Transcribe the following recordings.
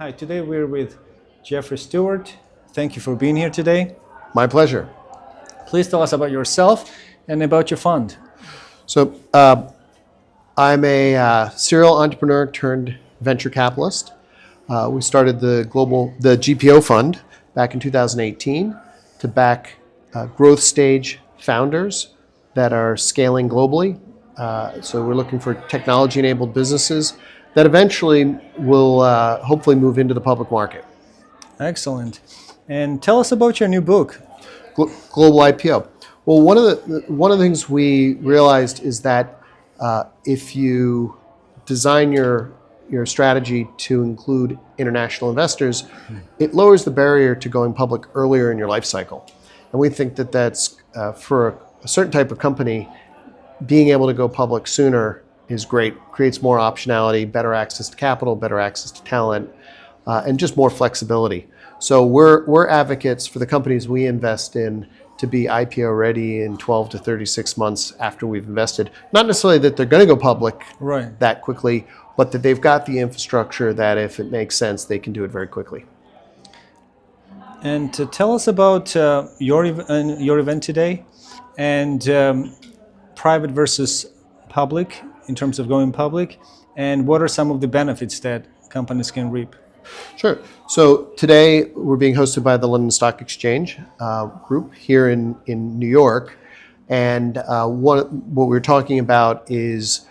Hi, today we're with Jeffrey Stewart. Thank you for being here today. My pleasure. Please tell us about yourself and about your fund. So I'm a serial entrepreneur turned venture capitalist. We started the GPO fund back in 2018 to back growth stage founders that are scaling globally. So we're looking for technology-enabled businesses that eventually will hopefully move into the public market. Excellent. And tell us about your new book. Global IPO. Well, one of the things we realized is that if you design your strategy to include international investors, it lowers the barrier to going public earlier in your life cycle. And we think that that's for a certain type of company, being able to go public sooner is great. Creates more optionality, better access to capital, better access to talent, and just more flexibility. So we're advocates for the companies we invest in to be IPO ready in 12 to 36 months after we've invested. Not necessarily that they're going to go public that quickly, but that they've got the infrastructure that if it makes sense, they can do it very quickly. And tell us about your event today and private versus public in terms of going public, and what are some of the benefits that companies can reap? Sure. So today we're being hosted by the London Stock Exchange group here in New York. And what we're talking about is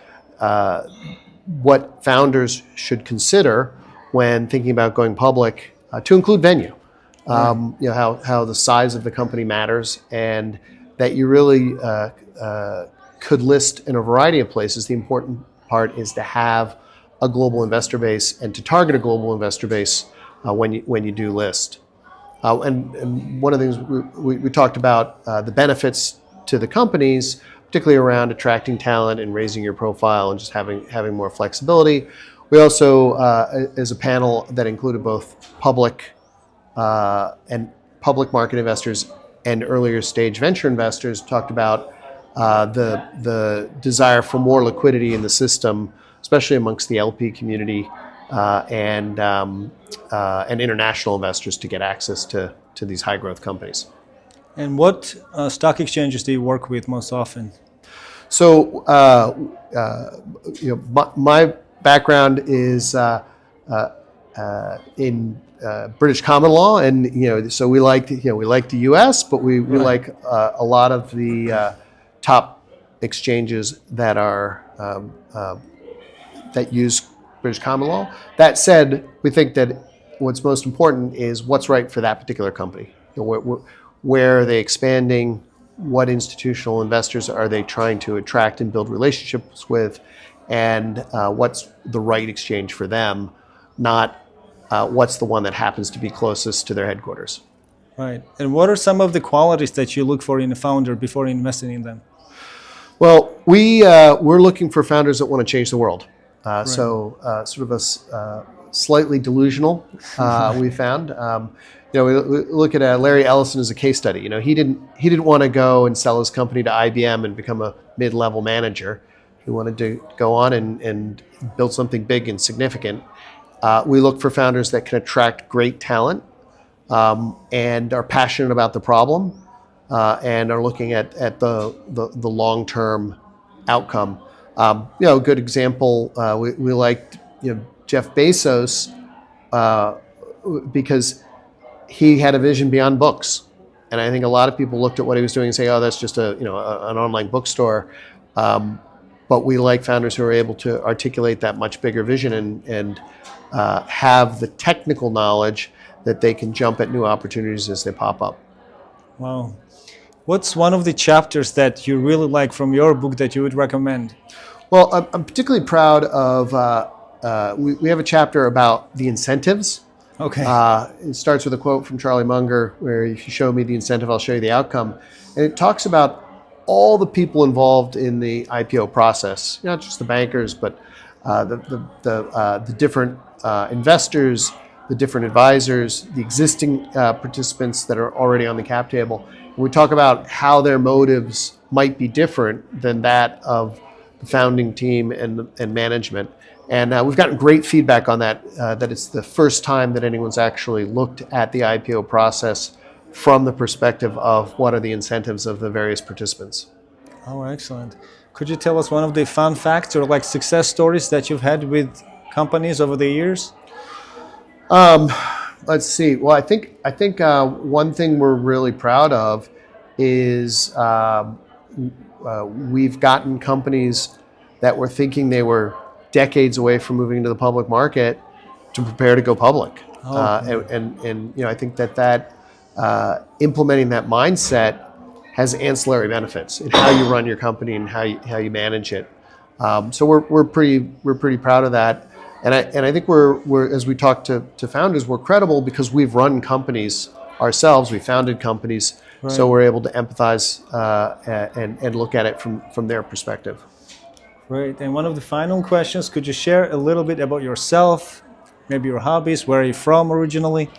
what founders should consider when thinking about going public, to include venue. How the size of the company matters, and that you really could list in a variety of places. The important part is to have a global investor base and to target a global investor base when you do list. And one of the things we talked about the benefits to the companies, particularly around attracting talent and raising your profile and just having more flexibility. We also, as a panel that included both public and public market investors and earlier stage venture investors, talked about the desire for more liquidity in the system, especially amongst the LP community and international investors to get access to these high growth companies. And what stock exchanges do you work with most often? So, my background is in British common law, and so we like the U.S., but we like a lot of the top exchanges that are that use British common law. That said, we think that what's most important is what's right for that particular company. Where are they expanding? What institutional investors are they trying to attract and build relationships with? And what's the right exchange for them, not what's the one that happens to be closest to their headquarters. Right. And what are some of the qualities that you look for in a founder before investing in them? Well, we're looking for founders that want to change the world. So sort of a slightly delusional, we found. We look at Larry Ellison as a case study. He didn't want to go and sell his company to IBM and become a mid-level manager. He wanted to go on and build something big and significant. We look for founders that can attract great talent and are passionate about the problem and are looking at the long-term outcome. A good example, we liked Jeff Bezos because he had a vision beyond books, and I think a lot of people looked at what he was doing and say, "Oh, that's just an online bookstore." But we like founders who are able to articulate that much bigger vision and have the technical knowledge that they can jump at new opportunities as they pop up. Wow. What's one of the chapters that you really like from your book that you would recommend? Well, I'm particularly proud of, we have a chapter about the incentives. Okay. It starts with a quote from Charlie Munger, where if you show me the incentive, I'll show you the outcome. And it talks about all the people involved in the IPO process, not just the bankers, but the different investors, the different advisors, the existing participants that are already on the cap table. And we talk about how their motives might be different than that of the founding team and management. And we've gotten great feedback on that, that it's the first time that anyone's actually looked at the IPO process from the perspective of what are the incentives of the various participants. Oh, excellent. Could you tell us one of the fun facts or like success stories that you've had with companies over the years? Let's see. Well, I think one thing we're really proud of is we've gotten companies that were thinking they were decades away from moving into the public market to prepare to go public. And I think that implementing that mindset has ancillary benefits in how you run your company and how you manage it. So we're pretty proud of that. And I think we're as we talk to founders, we're credible because we've run companies ourselves. We founded companies, right. So we're able to empathize and look at it from their perspective. Great. And one of the final questions, could you share a little bit about yourself, maybe your hobbies, where are you from originally?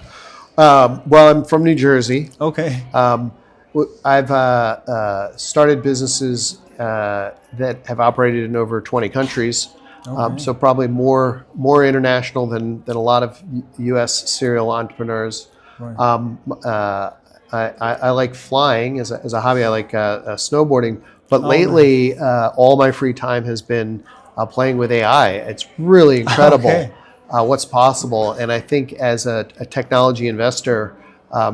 Well, I'm from New Jersey. Okay. I've started businesses that have operated in over 20 countries. Okay. So probably more international than a lot of U.S. serial entrepreneurs. Right. I like flying as a hobby. I like snowboarding. But lately, nice. All my free time has been playing with AI. It's really incredible. Okay. What's possible. And I think as a technology investor,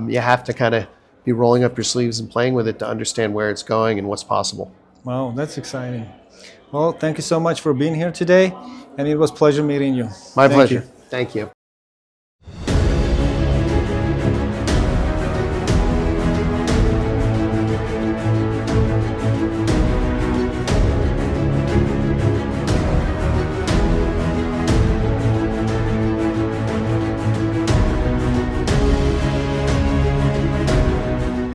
you have to kind of be rolling up your sleeves and playing with it to understand where it's going and what's possible. Wow, that's exciting. Well, thank you so much for being here today, and it was a pleasure meeting you. My pleasure. Thank you.